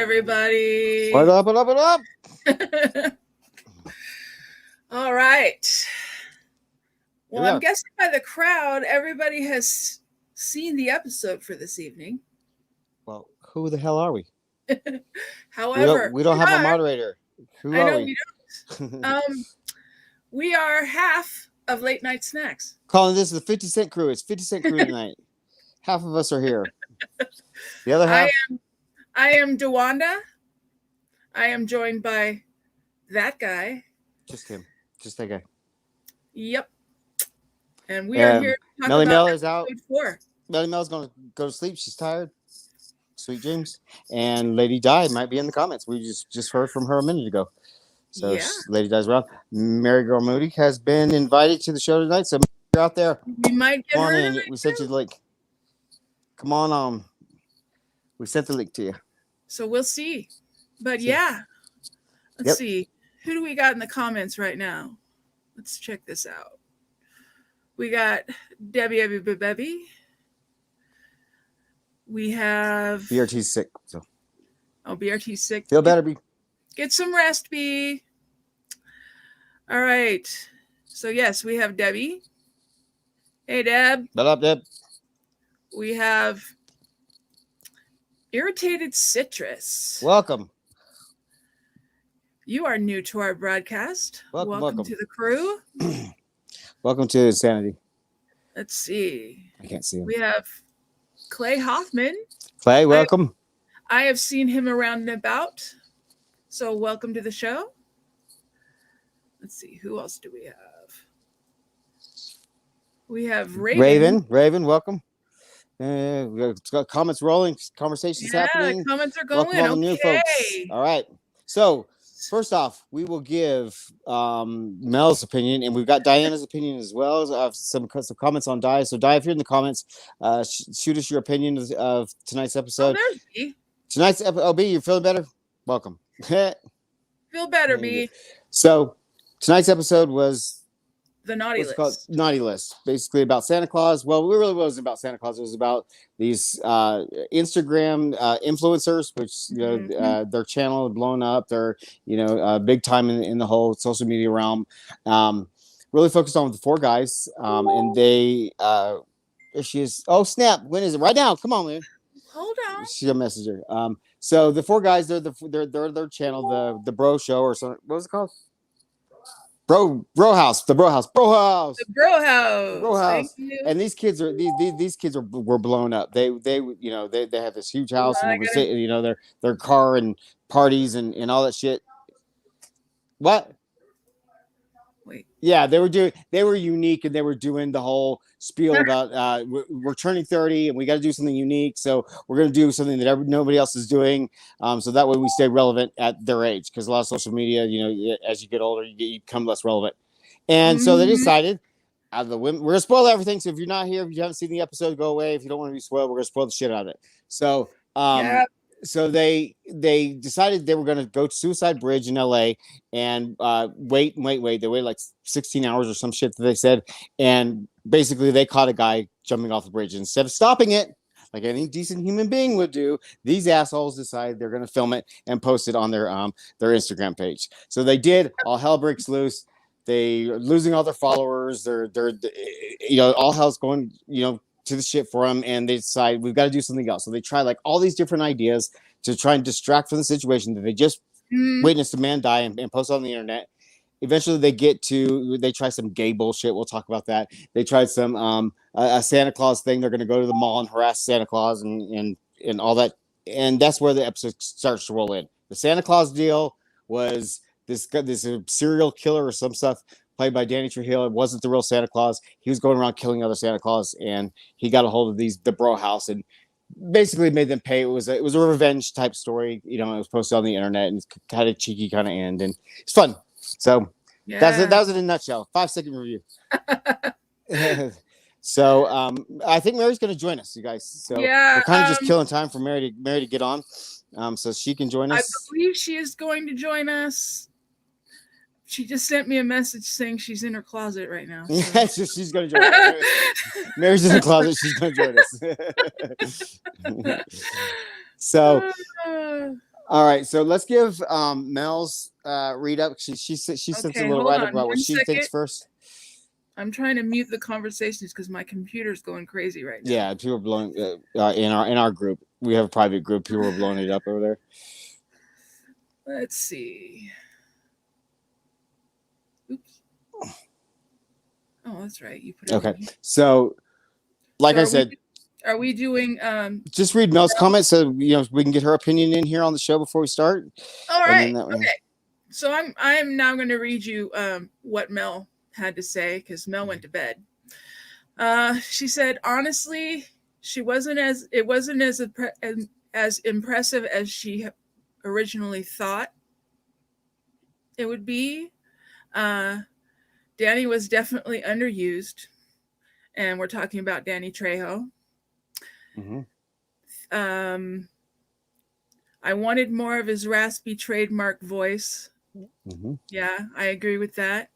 everybody. What up, what up, what up? All right. Well, Yeah. I'm guessing by the crowd, everybody has seen the episode for this evening. Well, who the hell are we? However, we don't have a moderator. Who I are know we? don't. We are half of Late Night Snacks. Colin, this is the 50 Cent Crew. It's 50 Cent Crew tonight. Half of us are here. The other half? I am DeWanda. I am joined by that guy. Just him. Just that guy. Yep. And we are here to talk Melly about Mel is out. 4. Melly Mel's going to go to sleep. She's tired. Sweet dreams. And Lady Di might be in the comments. We just heard from her a minute ago. So yeah. Lady Di's around. Mary Girl Moody has been invited to the show tonight. So you're out there. We might get her in. We sent you the link. Come on. We sent the link to you. So we'll see. But yeah. Let's see. Who do we got in the comments right now? Let's check this out. We got Debbie. We have BRT's sick. So. Oh, BRT's sick. Feel better, B. Get some rest, B. All right. So yes, we have Debbie. Hey, Deb. What up, Deb? We have Irritated Citrus. Welcome. You are new to our broadcast. Welcome to the crew. Welcome to Insanity. Let's see. I can't see him. We have Clay Hoffman. Clay, welcome. I have seen him around and about. So welcome to the show. Let's see. Who else do we have? We have Raven. Raven, welcome. We got comments rolling, conversations happening. The comments are going. Welcome all the new folks. All right. So first off, we will give Mel's opinion, and we've got Diana's opinion as well. I have some comments on Di. So Di, if you're in the comments, shoot us your opinion of tonight's episode. Oh, there's B. Tonight's episode. Oh, B, you're feeling better? Welcome. Feel better, B. So tonight's episode was the naughty list. Called naughty list, basically about Santa Claus. Well, it really wasn't about Santa Claus. It was about these Instagram influencers, which their channel had blown up. They're big time in the whole social media realm. Really focused on the 4 guys, and they. There she is. Oh snap! When is it? Right now! Come on, man. Hold on. She's a messenger. So the 4 guys, they're their channel, the Bro Show or something. What was it called? Bro House. And these kids are these kids were blown up. They have this huge house and their car and parties and all that shit. What? Wait. Yeah, they were unique, and they were doing the whole spiel about we're turning 30 and we got to do something unique, so we're going to do something that nobody else is doing, so that way we stay relevant at their age, because a lot of social media, as you get older, you become less relevant. And so they decided, out of the women, we're going to spoil everything, so if you're not here, if you haven't seen the episode, go away. If you don't want to be spoiled, we're going to spoil the shit out of it. So So they decided they were going to go to Suicide Bridge in LA and wait. They waited like 16 hours or some shit that they said. And basically they caught a guy jumping off the bridge. Instead of stopping it, like any decent human being would do, these assholes decided they're going to film it and post it on their Instagram page. So they did. All hell breaks loose. They are losing all their followers. They're all hell's going, to the shit for them, and they decide we've got to do something else. So they try like all these different ideas to try and distract from the situation that they just witnessed a man die and post on the internet. Eventually they try some gay bullshit. We'll talk about that. They tried some a Santa Claus thing. They're going to go to the mall and harass Santa Claus and all that. And that's where the episode starts to roll in. The Santa Claus deal was this serial killer or some stuff played by Danny Trejo. It wasn't the real Santa Claus. He was going around killing other Santa Claus, and he got a hold of the Bro House and basically made them pay. It was a revenge type story. It was posted on the internet, and it's kind of cheeky kind of end, and it's fun. So that's it. That was it in a nutshell. 5-second review. So I think Mary's going to join us, you guys. So we're kind of just killing time for Mary to get on, so she can join us. I believe she is going to join us. She just sent me a message saying she's in her closet right now. So. Yeah, she's going to join us. Mary's in the closet. She's going to join us. So, All right, so let's give Mel's read up. She sent a Okay, little hold write up on about what one she thinks second. first. I'm trying to mute the conversations because my computer's going crazy right now. Yeah, people are blowing in our group. We have a private group. People are blowing it up over there. Let's see. Oops. Oh, that's right. You put it Okay, in here. so like So I said, are we doing just read Mel's comments so we can get her opinion in here on the show before we start. all And right. then that way, Okay. So I'm now going to read you what Mel had to say because Mel went to bed. She said honestly, it wasn't as impressive as she originally thought it would be. Danny was definitely underused, and we're talking about Danny Trejo. mm-hmm. I wanted more of his raspy trademark voice. Mm-hmm. Yeah, I agree with that.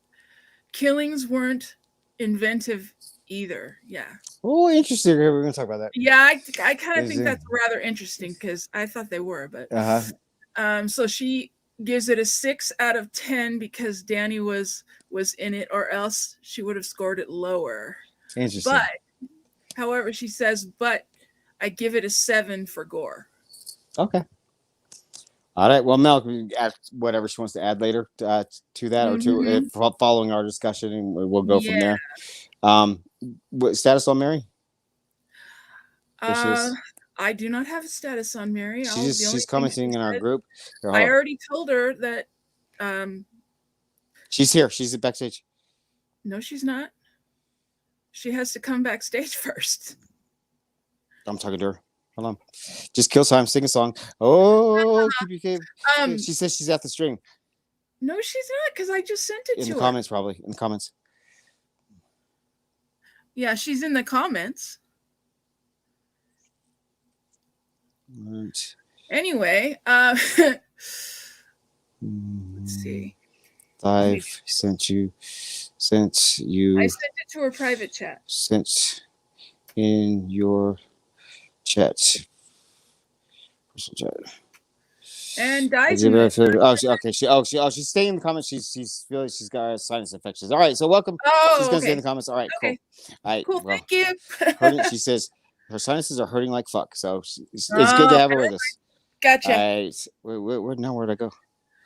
Killings weren't inventive either. Yeah. Oh, interesting. We're going to talk about that. Yeah, I kind of think that's rather interesting because I thought they were, but so she gives it a 6 out of 10 because Danny was in it, or else she would have scored it lower. Interesting. But however, she says, but I give it a 7 for gore. Okay. All right. Well, Mel can add whatever she wants to add later to that, or to following our discussion, and we'll go from there. What status on Mary? I do not have a status on Mary. She's commenting in our group. Here, I already told her that. She's here. She's backstage. No, she's not. She has to come backstage first. I'm talking to her. Hold on. Just kill time. Sing a song. Oh, keep your cave. She says she's at the string. No, she's not, because I just sent it to her. In the comments, probably. In the comments. Yeah, she's in the comments. Right. Anyway, let's see. I've sent you. I sent it to her private chat. Sent in your chat. Personal chat. And dies. She's staying in the comments. She's feeling she's got sinus infections. All right, so welcome. She's gonna stay in the comments. All right, cool. All right, cool. Well, thank you. She says her sinuses are hurting like fuck. So it's good to have her with us. Gotcha. All right, where'd I go?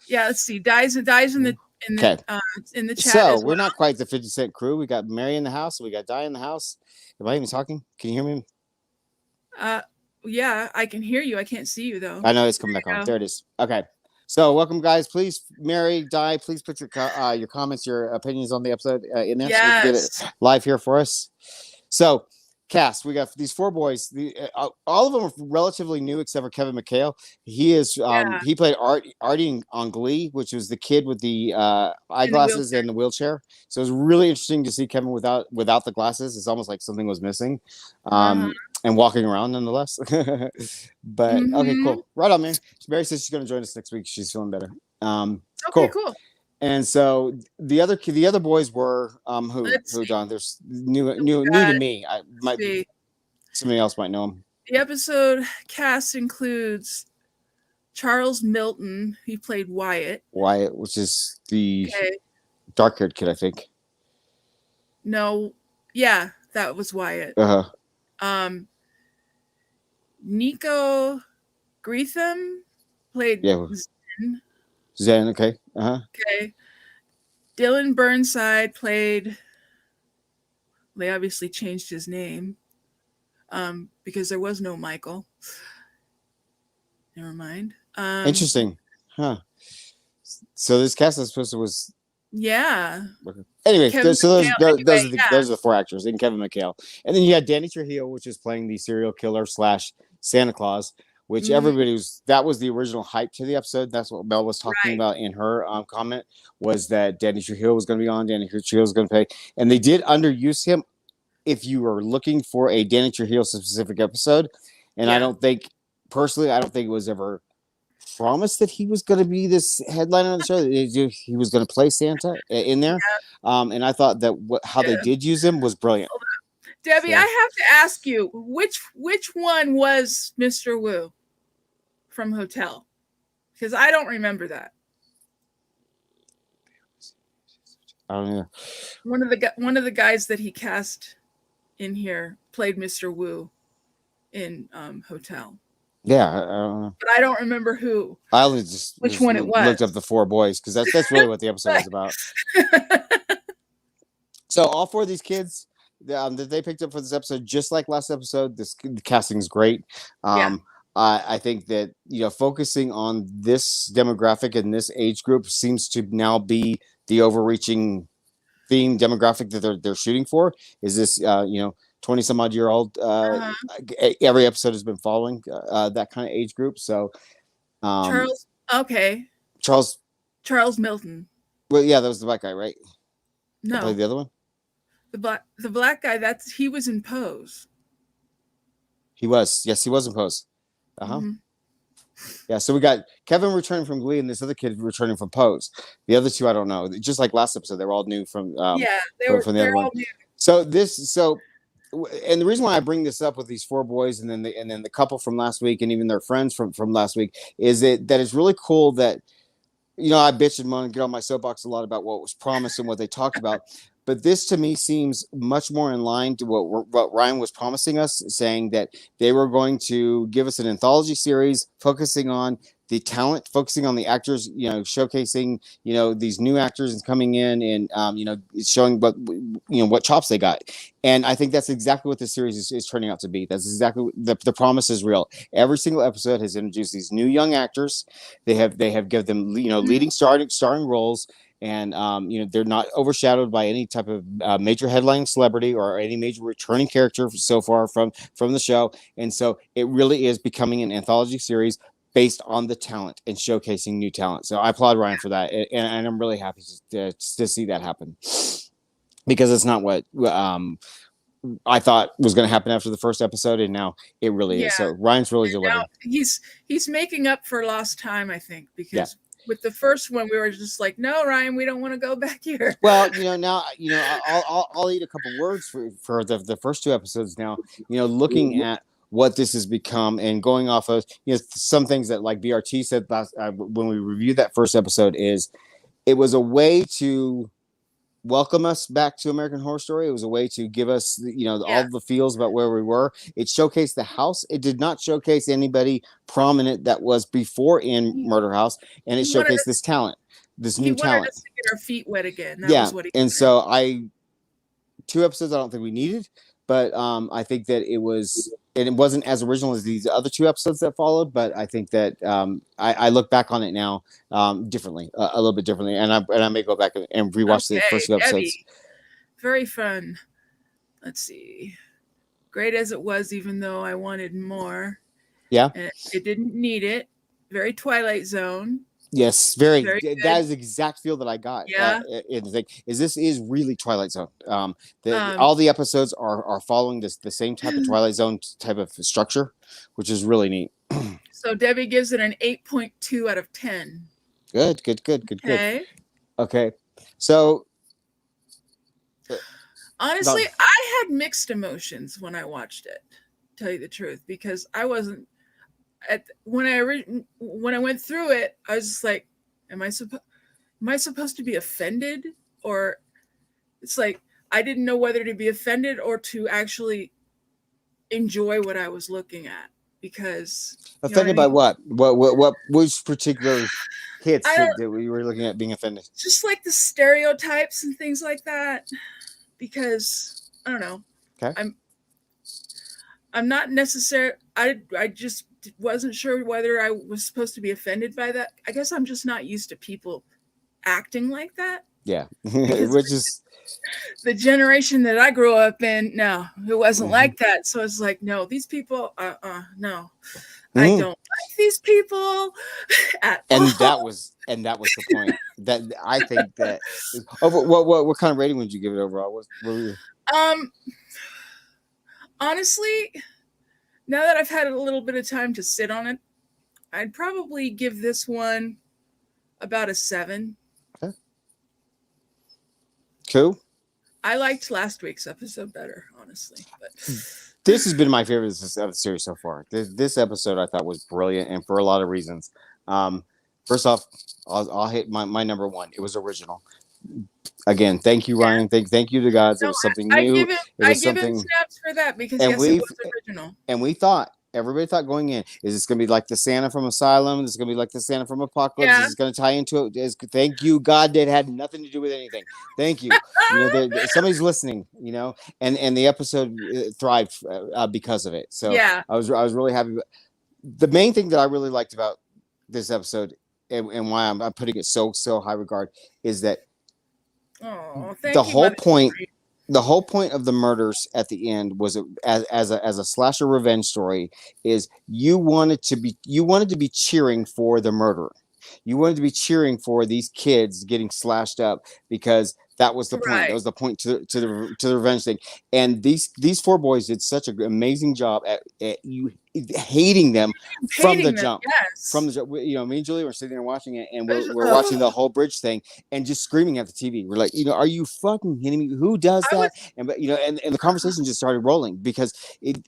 Yeah, let's see. Dies in the in the chat. So we're not quite the 50 Cent crew. We got Mary in the house. We got Di in the house. Am I even talking? Can you hear me? Yeah, I can hear you. I can't see you though. I know it's coming back on. There it is. Okay. So welcome, guys. Please, Mary, Di, please put your comments, your opinions on the episode in there. So we can get it live here for us. So, cast, we got these 4 boys. All of them are relatively new, except for Kevin McHale. He is he played Artie on Glee, which was the kid with the eyeglasses and the wheelchair. So it was really interesting to see Kevin without the glasses. It's almost like something was missing. And walking around nonetheless. But okay, cool. Right on, man. Mary says she's going to join us next week. She's feeling better. Cool. And so the other boys were who Don? There's new to me. I might be somebody else might know him. The episode cast includes Charles Milton. He played Wyatt. Which is the dark-haired kid, I think. No, yeah, that was Wyatt. Nico Greetham played Zen, okay. Okay. Dylan Burnside played. They obviously changed his name because there was no Michael. Never mind. Interesting, huh? So this cast is supposed to was. Yeah. Anyway, those are the 4 actors, and Kevin McHale, and then you had Danny Trujillo, which is playing the serial killer / Santa Claus, which that was the original hype to the episode. That's what Mel was talking about in her comment, was that Danny Trujillo was going to be on, Danny Trujillo was going to pay, and they did underuse him. If you were looking for a Danny Trujillo specific episode, and I don't think it was ever promised that he was going to be this headliner on the show. He was going to play Santa in there, and I thought that how they did use him was brilliant. Debbie, I have to ask you, which one was Mr. Wu from Hotel? Because I don't remember that. I don't know. One of the guys that he cast in here played Mr. Wu in Hotel, Yeah, I don't know. but I don't remember who, I only just which one it was. looked up the four boys because that's really what the episode was about. So all four of these kids that they picked up for this episode, just like last episode, the casting is great. Yeah. I think that focusing on this demographic and this age group seems to now be the overreaching theme demographic that they're shooting for. Is this 20 some odd year old? Every episode has been following that kind of age group. So Charles. Okay. Charles Milton. Well, yeah, that was the black guy, right? No, played the other one. The black guy. He was in Pose. He was in Pose. Mm-hmm. Yeah, so we got Kevin returning from Glee and this other kid returning from Pose. The other two, I don't know. Just like last episode, they were all new from from the other one. New. So and the reason why I bring this up with these four boys and then the couple from last week and even their friends from last week is that it's really cool that I bitch and moan and get on my soapbox a lot about what was promised and what they talked about. But this to me seems much more in line to what Ryan was promising us, saying that they were going to give us an anthology series focusing on the talent, focusing on the actors, showcasing, these new actors coming in and, showing what chops they got. And I think that's exactly what this series is turning out to be. That's exactly the promise is real. Every single episode has introduced these new young actors. They have given them, leading starring roles. And they're not overshadowed by any type of major headlining celebrity or any major returning character so far from the show. And so it really is becoming an anthology series based on the talent and showcasing new talent. So I applaud Ryan for that, and I'm really happy to see that happen, because it's not what I thought was going to happen after the first episode, and now it really is. So Ryan's really delivered. He's making up for lost time, I think, because with the first one we were just like, no, Ryan, we don't want to go back here. Well, now I'll eat a couple words for the first two episodes now. Looking at what this has become and going off of some things that like BRT said last when we reviewed that first episode, is it was a way to welcome us back to American Horror Story. It was a way to give us all the feels about where we were. It showcased the house. It did not showcase anybody prominent that was before in Murder House, and it showcased this talent, this new talent. He wanted us to get our feet wet again. That was what he wanted. So 2 episodes I don't think we needed, but I think that it was, and it wasn't as original as these other 2 episodes that followed, but I think that I look back on it now differently, a little bit differently, and I may go back and rewatch the first 2 episodes. Very fun. Let's see. Great as it was, even though I wanted more. Yeah. And it didn't need it. Very Twilight Zone. Yes, very that is the exact feel that I got. Yeah, this is really Twilight Zone. All the episodes are following the same type of Twilight Zone type of structure, which is really neat. So Debbie gives it an 8.2 out of 10. Good. Okay, so honestly, I had mixed emotions when I watched it. To tell you the truth, because I wasn't. When I went through it, I was just like, am I supposed to be offended? Or it's like I didn't know whether to be offended or to actually enjoy what I was looking at, because offended by what? What which particular hits that we were looking at being offended? Just like the stereotypes and things like that, because I don't know. Okay. I'm not necessarily. I just wasn't sure whether I was supposed to be offended by that. I guess I'm just not used to people acting like that. Yeah, which is the generation that I grew up in. No, it wasn't like that. So it's like, no, these people. No, I don't like these people at all. That was the point. That I think that. What kind of rating would you give it overall? What were you? Honestly, now that I've had a little bit of time to sit on it, I'd probably give this one about a 7. Okay. Cool. I liked last week's episode better, honestly. But this has been my favorite of the series so far. This episode I thought was brilliant, and for a lot of reasons. First off, I'll hit my number one. It was original. Again, thank you, Yeah. Ryan. Thank you to gods. It No, was something I new. give him It I was give him something, snaps for that because and yes, it we've was original. and we thought, everybody thought going in, is this going to be like the Santa from Asylum? This is going to be like the Santa from Apocalypse? This Yeah. is going to tie into it. Thank you, God. That had nothing to do with anything. Thank you. Somebody's listening. And the episode thrived because of it. So Yeah. I was really happy. The main thing that I really liked about this episode, and why I'm putting it so high regard, is that Oh, the thank you, whole Mother. point the whole point of the murders at the end was as a slasher revenge story, is you wanted to be cheering for the murderer. You wanted to be cheering for these kids getting slashed up, because that was the point. That Right. was the point to the revenge thing. And these four boys did such an amazing job at you hating them I'm from the hating them. jump. From Yes. the me and Julie were sitting there watching it, and I we're watching was, the whole bridge thing and just screaming at the TV. We're like, are you fucking kidding me? Who does I that? was And the conversation just started rolling, because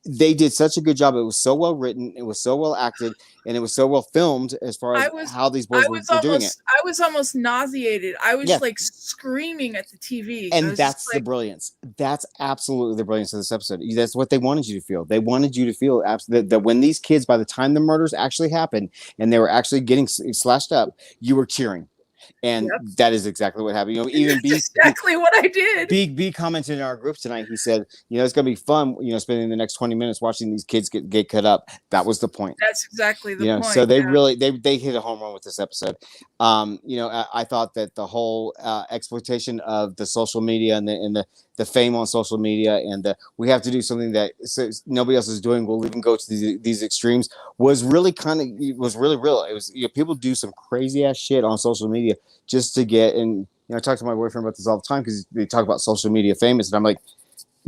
they did such a good job. It was so well written, it was so well acted, and it was so well filmed as far I as was how these I boys were was doing it. almost nauseated. I was Yeah, like screaming at the TV. I and was just that's the like, brilliance. That's absolutely the brilliance of this episode. That's what they wanted you to feel. They wanted you to feel that when these kids, by the time the murders actually happened and they were actually getting slashed up, you were cheering. And yep, that is exactly what happened. Even that's exactly what I did. B commented in our group tonight. He said, it's going to be fun, spending the next 20 minutes watching these kids get cut up. That was the point. That's exactly the So point. they Yeah. really they hit a home run with this episode. I thought that the whole exploitation of the social media and the fame on social media, and we have to do something that nobody else is doing, we'll even go to these extremes, was really real. It was, people do some crazy ass shit on social media just to get. And I talk to my boyfriend about this all the time, because they talk about social media famous, and I'm like,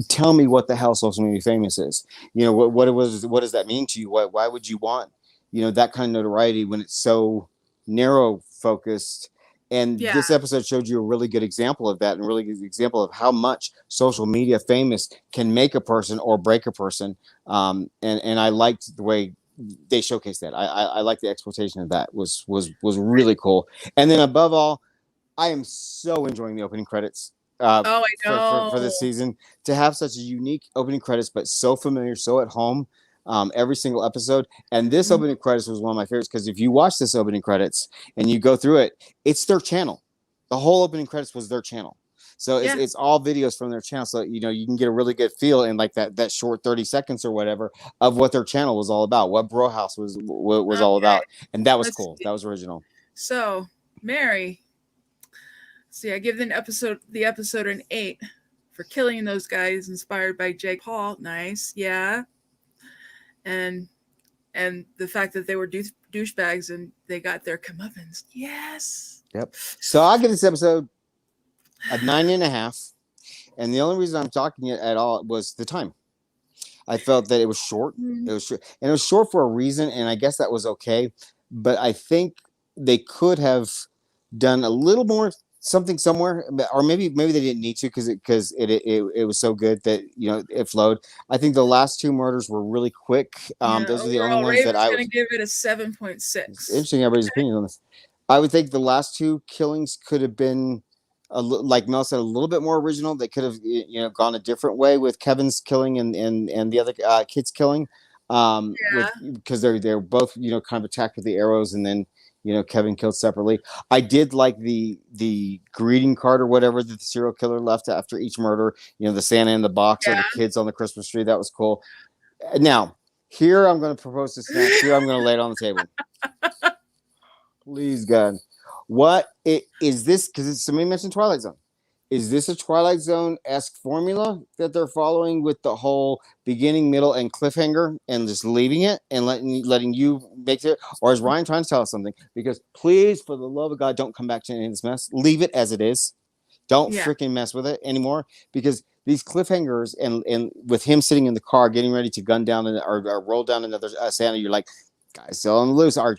tell me what the hell social media famous is. What does that mean to you? Why would you want that kind of notoriety when it's so narrow focused? And Yeah. this episode showed you a really good example of that, and a really good example of how much social media famous can make a person or break a person. And I liked the way they showcased that. I like the exploitation of that. Was really cool. And then above all, I am so enjoying the opening credits Oh, I for know. this season. To have such a unique opening credits, but so familiar, so at home, every single episode. And this Mhm. opening credits was one of my favorites, because if you watch this opening credits and you go through it, it's their channel. The whole opening credits was their channel. So Yeah. it's all videos from their channel. So you can get a really good feel in like that short 30 seconds or whatever of what their channel was all about, what Bro House was all Okay. about. And that was Let's cool. see. That was original. So, Mary. See, I give the episode an 8 for killing those guys inspired by Jake Paul. Nice. Yeah. And the fact that they were douchebags and they got their comeuppance. Yes. Yep. So I'll give this episode a 9.5. And the only reason I'm talking it at all was the time. I felt that it was short. Mm. It was short, and it was short for a reason, and I guess that was okay. But I think they could have done a little more something somewhere, or maybe they didn't need to, because it was so good that it flowed. I think the last two murders were really quick. Yeah. Those are the only Overall, ones that Raven's I going to was. give it a 7.6. It's interesting everybody's opinion on this. I would think the last two killings could have been, like Mel said, a little bit more original. They could have gone a different way with Kevin's killing and the other kids killing, with Yeah. because they're both kind of attacked with the arrows, and then Kevin killed separately. I did like the greeting card or whatever that the serial killer left after each murder. The Santa in the box or Yeah. the kids on the Christmas tree. That was cool. Now, here I'm going to propose to Snax. Here I'm going to lay it on the table. Please, God. What is this? Because somebody mentioned Twilight Zone. Is this a Twilight Zone-esque formula that they're following with the whole beginning, middle, and cliffhanger, and just leaving it and letting you make it? Or is Ryan trying to tell us something? Because please, for the love of God, don't come back to any of this mess. Leave it as it is. Don't Yeah. freaking mess with it anymore. Because these cliffhangers and with him sitting in the car getting ready to gun down or roll down another Santa, you're like, guys, still on the loose. Our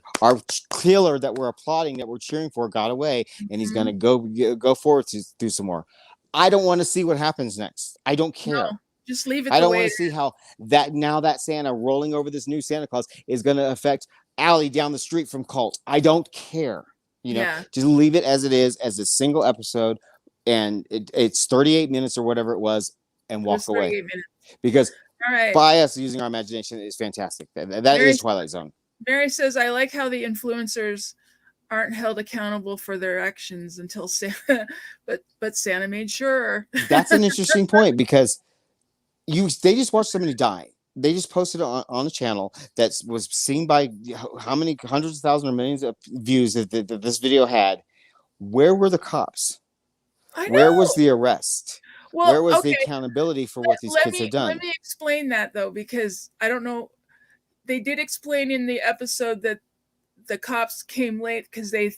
killer that we're applauding, that we're cheering for, got away, and he's Mhm. gonna go forward to do some more. I don't want to see what happens next. I don't care. No, just leave it I the don't way want it to see is. how that Santa rolling over this new Santa Claus is going to affect alley down the street from Cult. I don't care. Yeah. Just leave it as it is, as a single episode, and it's 38 minutes or whatever it was, and It was walk away. 38 minutes. Because All right. by us using our imagination is fantastic. That is Twilight Zone. Mary says, I like how the influencers aren't held accountable for their actions until Santa, but Santa made sure. That's an interesting point, because they just watched somebody die. They just posted it on the channel that was seen by how many hundreds of thousands or millions of views that this video had. Where were the cops? Where was the arrest? Well, where was the accountability for what these kids have done? Let me explain that, though, because I don't know. They did explain in the episode that the cops came late because they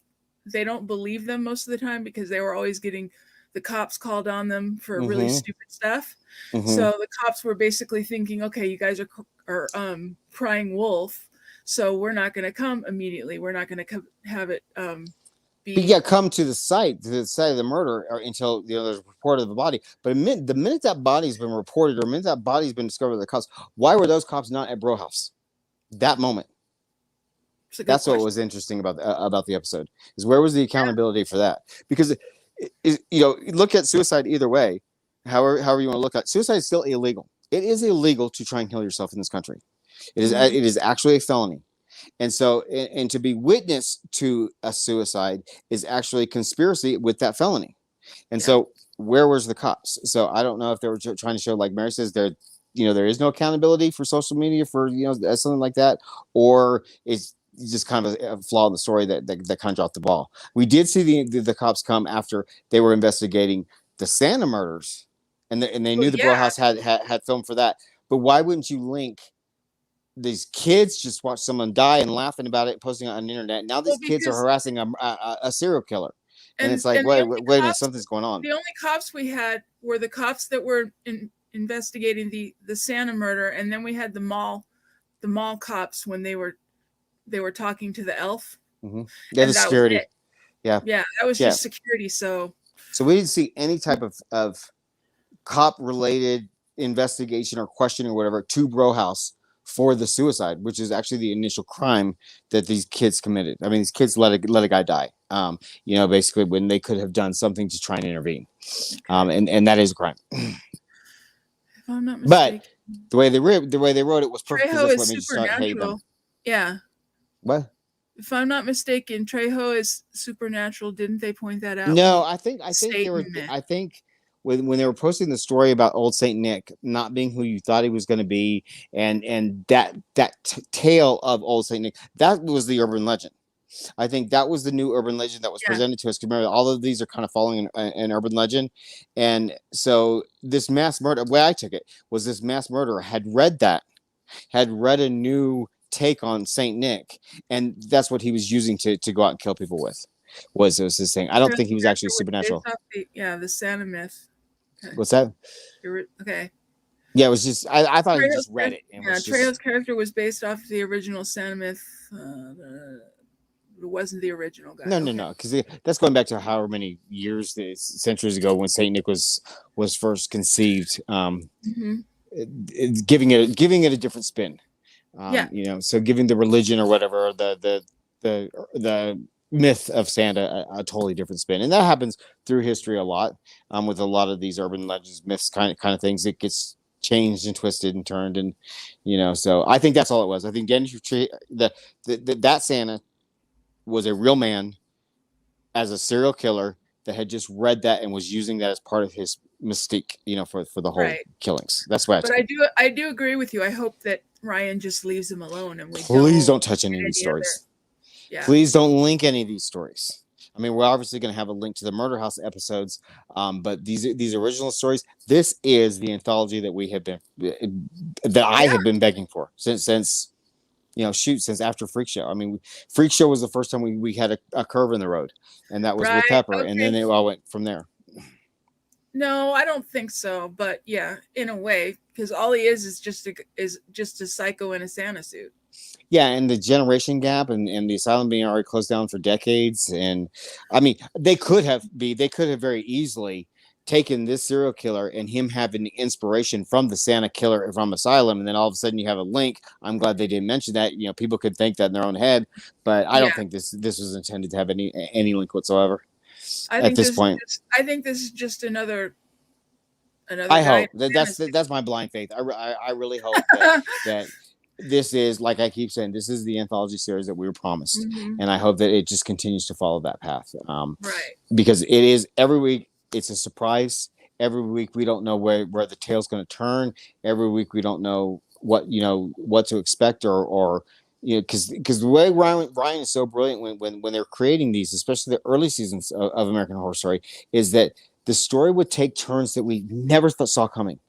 don't believe them most of the time, because they were always getting the cops called on them for really stupid stuff. So the cops were basically thinking, okay, you guys are crying wolf, so we're not going to come immediately. We're not going to have it come to the site of the murder, or until there's a report of the body. But the minute that body's been reported, or the minute that body's been discovered by the cops, why were those cops not at Bro House that moment? That's what was interesting about the episode, is where was the accountability for that? Because look at suicide either way, however you want to look at it. Suicide is still illegal. It is illegal to try and kill yourself in this country. It is actually a felony. And so, and to be witness to a suicide is actually conspiracy with that felony. And so, where was the cops? So I don't know if they were trying to show, like Mary says, there is no accountability for social media for something like that, or it's just kind of a flaw in the story that kind of dropped the ball. We did see the cops come after they were investigating the Santa murders, and they knew the Bro House had film for that. But why wouldn't you link? These kids just watch someone die and laughing about it, posting it on the internet. Now these kids are harassing a serial killer, and it's like, wait a minute, something's going on. The only cops we had were the cops that were investigating the Santa murder, and then we had the mall cops when they were talking to the elf. Yeah, the security. Yeah, that was just security. So we didn't see any type of cop related investigation or question or whatever to Bro House for the suicide, which is actually the initial crime that these kids committed. I mean, these kids let a guy die. Basically when they could have done something to try and intervene. And that is a crime. If I'm not mistaken. But the way they wrote it was perfect. Trejo is supernatural. Yeah. What? If I'm not mistaken, Trejo is supernatural. Didn't they point that out? No, I think they were. I think when they were posting the story about old Saint Nick not being who you thought he was going to be, and that tale of old Saint Nick, that was the urban legend. I think that was the new urban legend that was presented to us. Remember, all of these are kind of following an urban legend, and so this mass murder. The way I took it was this mass murderer had read a new take on Saint Nick, and that's what he was using to go out and kill people with. Was his thing. I don't think he was actually supernatural. The Santa myth. Okay. What's that? Okay. Yeah, it was just I thought he just read it. Trejo's character was based off the original Santa myth. It wasn't the original guy. No, because that's going back to however many centuries ago when Saint Nick was first conceived. Giving it a different spin. So giving the religion or whatever the myth of Santa a totally different spin, and that happens through history a lot. With a lot of these urban legends, myths, kind of things, it gets changed and twisted and turned, and So I think that's all it was. I think that Santa was a real man as a serial killer that had just read that and was using that as part of his mystique, for the whole killings. That's why. But I do agree with you. I hope that Ryan just leaves him alone, and please don't touch any of these stories. Yeah. Please don't link any of these stories. I mean, we're obviously going to have a link to the Murder House episodes, but these original stories. This is the anthology that I have been begging for since after Freak Show. I mean, Freak Show was the first time we had a curve in the road, and that was with Pepper, and then it all went from there. No, I don't think so, but yeah, in a way, because all he is just a psycho in a Santa suit. Yeah, and the generation gap and the asylum being already closed down for decades, and I mean, they could have very easily taken this serial killer and him having the inspiration from the Santa killer from Asylum, and then all of a sudden you have a link. I'm glad they didn't mention that. You know, people could think that in their own head, but I Yeah, don't think this was intended to have any link whatsoever I at think this this is point. I think this is just another I guy hope in that's fantasy. that's my blind faith. I really hope that this is, like I keep saying, this is the anthology series that we were promised, Hmm. and I hope that it just continues to follow that path. Right. Because it is every week, it's a surprise. Every week we don't know where the tail's going to turn. Every week we don't know what to expect, or because the way Ryan is so brilliant when they're creating these, especially the early seasons of American Horror Story, is that the story would take turns that we never saw coming.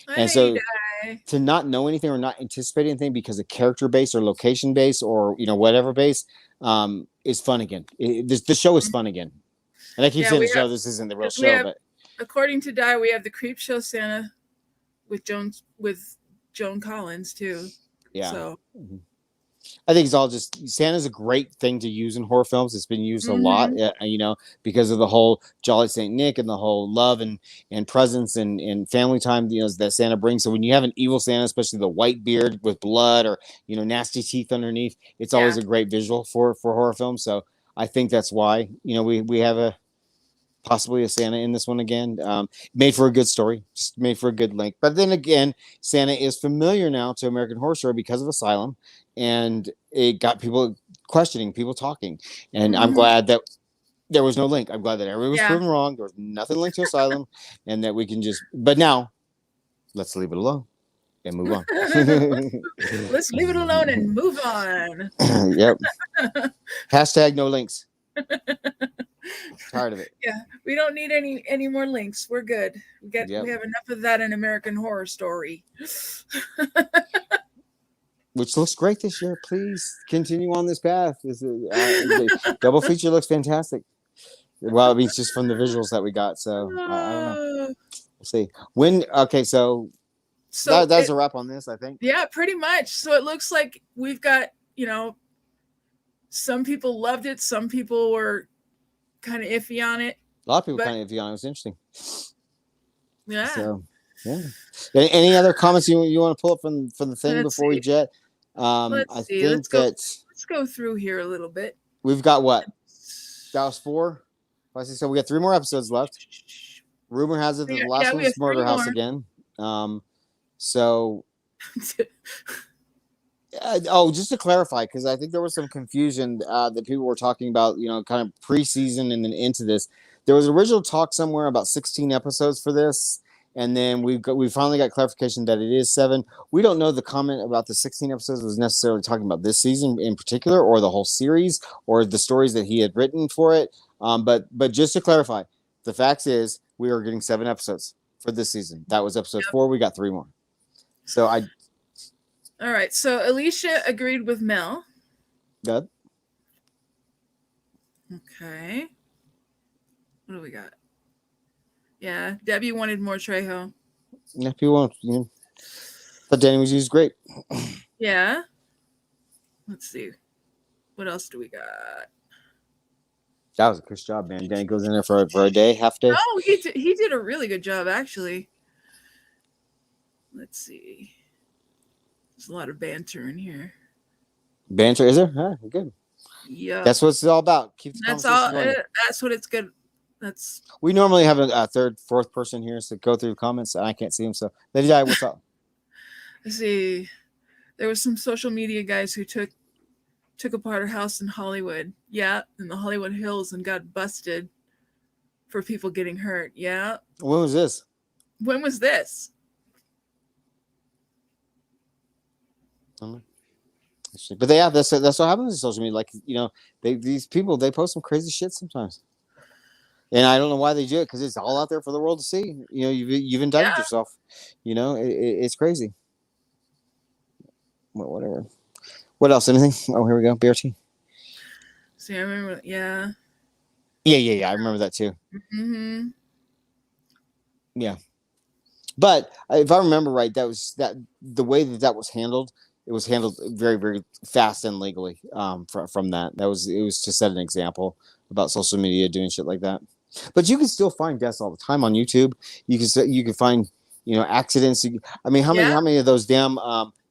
And Hey, so die. to not know anything or not anticipate anything because of character base or location base or whatever base, is fun again. The show is fun again. And I keep Yeah, saying the we show. have This isn't the real because we show, have, but according to Die, we have the Creep Show Santa with Joan Collins too. yeah. So. Mhm. I think it's all just Santa's a great thing to use in horror films. It's been used a lot, Hmm. because of the whole Jolly Saint Nick and the whole love and presence and family time, that Santa brings. So when you have an evil Santa, especially the white beard with blood or nasty teeth underneath, it's always Yeah. a great visual for horror films. So I think that's why we have possibly a Santa in this one again. Made for a good story, just made for a good link. But then again, Santa is familiar now to American Horror Story because of Asylum, and it got people questioning, people talking. And I'm Hmm. glad that there was no link. I'm glad that everyone was Yeah. proven wrong. There was nothing linked to Asylum, and that we can just. But now, let's leave it alone and move on. Let's leave it alone and move on. Yep. Hashtag no links. Tired of it. Yeah, we don't need any more links. We're good. Yep. We have enough of that in American Horror Story. Which looks great this year. Please continue on this path. The double feature looks fantastic. Well, I mean, it's just from the visuals that we got. So I don't know. Uh, We'll see. Okay, so so that's a wrap on this, I think. yeah, pretty much. So it looks like we've got, some people loved it, some people were kind of iffy on it. A lot of people But kind of, it was interesting. yeah. So yeah. Any other comments you want to pull up from the thing Let's before we see. jet? Let's I see. think that Let's go through here a little bit. we've got what? That was 4. I see. So we got 3 more episodes left. Rumor has it that the last Yeah, one we have is Murder 3 House more. again. So just to clarify, because I think there was some confusion that people were talking about, kind of preseason and then into this. There was original talk somewhere about 16 episodes for this, and then we finally got clarification that it is 7. We don't know the comment about the 16 episodes was necessarily talking about this season in particular, or the whole series, or the stories that he had written for it. But just to clarify, the fact is we are getting 7 episodes for this season. That was episode 4. We got 3 more. So all right. So Alicia agreed with Mel. Good. Okay. What do we got? Yeah, Debbie wanted more Trejo. Yeah, people want, but Danny was used great. Yeah. Let's see. What else do we got? That was a good job, man. Danny goes in there for a day, half day. Oh, he did a really good job, actually. Let's see. There's a lot of banter in here. Banter, is there? Huh, good. Yeah. That's what it's all about. Keep the That's conversation all. going. That's what it's good. That's. We normally have a third, fourth person here to go through the comments, and I can't see them. So, Lady Di, what's up? Let's see. There was some social media guys who took apart a house in Hollywood. Yeah, in the Hollywood Hills, and got busted for people getting hurt. Yeah. When was this? When was this? But that's what happens in social media. Like, these people, they post some crazy shit sometimes, and I don't know why they do it, because it's all out there for the world to see. You've indicted yourself. It's crazy. Well, whatever. What else? Anything? Oh, here we go. BRT. See, I remember. Yeah. Yeah. I remember that too. Mm-hmm. Yeah. But if I remember right, the way that was handled. It was handled very, very fast and legally. From that, it was to set an example about social media doing shit like that. But you can still find deaths all the time on YouTube. You can find accidents. I mean, Yeah, how many of those damn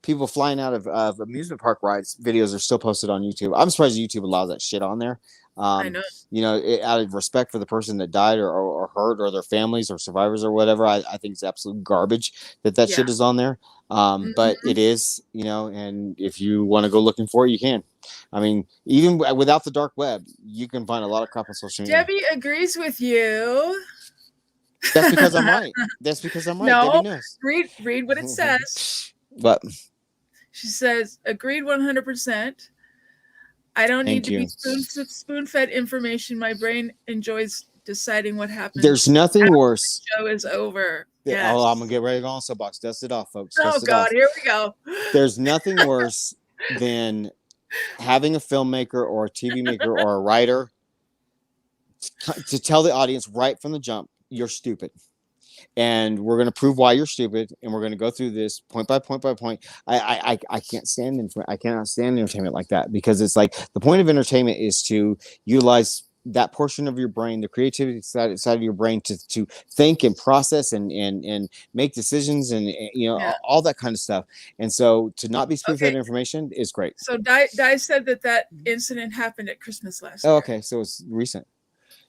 people flying out of amusement park rides videos are still posted on YouTube? I'm surprised YouTube allows that shit on there. I know. Out of respect for the person that died or hurt or their families or survivors or whatever, I think it's absolute garbage that Yeah. shit is on there. But Mhm. it is, and if you want to go looking for it, you can. I mean, even without the dark web, you can find a lot of crap on social media. Debbie agrees with you. That's because I'm right. That's because I'm right. Debbie No, knows. read what it says. But She says, agreed 100%. I don't need thank to be you. spoon fed information. My brain enjoys deciding what There's happens nothing after worse. the show is over. Oh, I'm gonna Yes. get ready to go on soapbox. Dust it off, folks. Oh, Dust it God. off. Here we go. There's nothing worse than having a filmmaker or a TV maker or a writer to tell the audience right from the jump, you're stupid. And we're going to prove why you're stupid, and we're going to go through this point by point by point. I can't stand I cannot stand entertainment like that, because it's like the point of entertainment is to utilize that portion of your brain, the creativity side of your brain, to think and process and make decisions and Yeah. all that kind of stuff. And so to not be spoon fed Okay. information is great. So Di said that incident happened at Christmas last Oh, year. okay, so it's recent.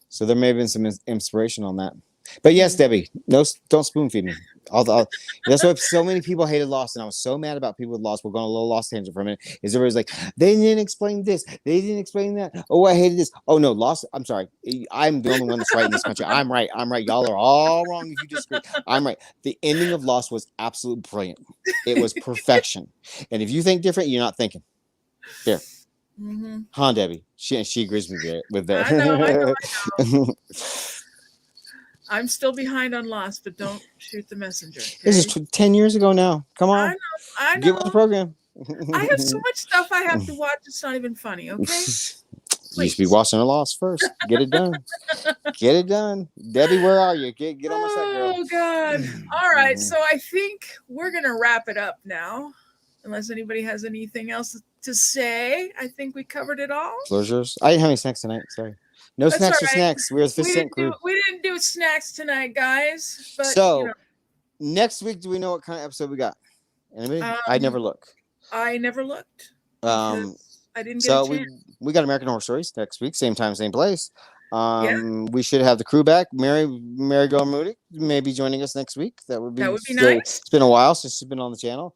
So there may have been some inspiration on that. But yes, Debbie, no, don't spoon feed me. That's why so many people hated Lost, and I was so mad about people with Lost. We're going a little Lost tangent for a minute. Is everybody's like, they didn't explain this, they didn't explain that. Oh, I hated this. Oh no, Lost. I'm sorry, I'm the only one that's right in this country. I'm right. I'm right. Y'all are all wrong if you disagree. I'm right. The ending of Lost was absolutely brilliant. It was perfection. And if you think different, you're not thinking. There. Mm-hmm. Huh, Debbie? She agrees with there. I know. I'm still behind on Lost, but don't shoot the messenger. Okay? This is 10 years ago now. Come on. I Get with the know. program. I have so much stuff I have to watch. It's not even funny. Okay. You should be watching the Lost first. Get it done. Get it done. Debbie, where are you? Get on my set, girl. Oh God. All right. So I think we're gonna wrap it up now. Unless anybody has anything else to say. I think we covered it all. Closures. I didn't have any snacks tonight. Sorry. No That's snacks all or right. snacks. We're the Snax Crew. We didn't do snacks tonight, guys. But So next week, do we know what kind of episode we got? Anybody? I never look. I never looked. I didn't get a chance. We got American Horror Stories next week, same time, same place. We should have the crew back. Mary Go Moody may be joining us next week. That would be nice. It's been a while since she's been on the channel.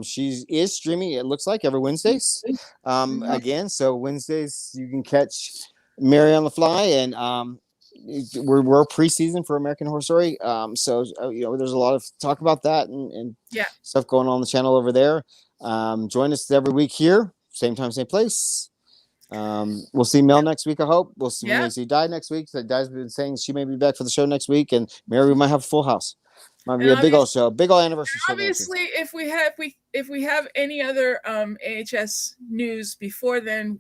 She is streaming, it looks like, every Wednesdays. Again, so Wednesdays you can catch Mary on the fly, and we're preseason for American Horror Story. So there's a lot of talk about that and stuff going on the channel over there. Join us every week here, same time, same place. We'll see Mel next week, I hope. We'll see, we may see Di next week. So Di's been saying she may be back for the show next week, and Mary, we might have a full house. Might be a big old show, big old anniversary show. Obviously, if we have any other AHS news before then,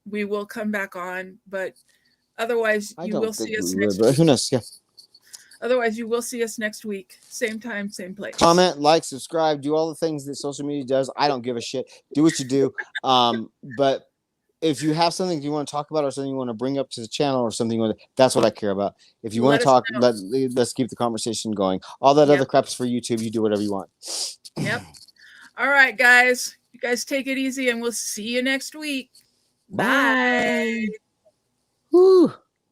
we will come back on. But otherwise, you will see us next week. Who knows? Yeah. Otherwise, you will see us next week, same time, same place. Comment, like, subscribe, do all the things that social media does. I don't give a shit. Do what you do. But if you have something you want to talk about or something you want to bring up to the channel or something, that's what I care about. If you want to talk, let's keep the conversation going. All that other crap is for YouTube. You do whatever you want. Yep. All right, guys. You guys take it easy, and we'll see you next week. Bye. Woo.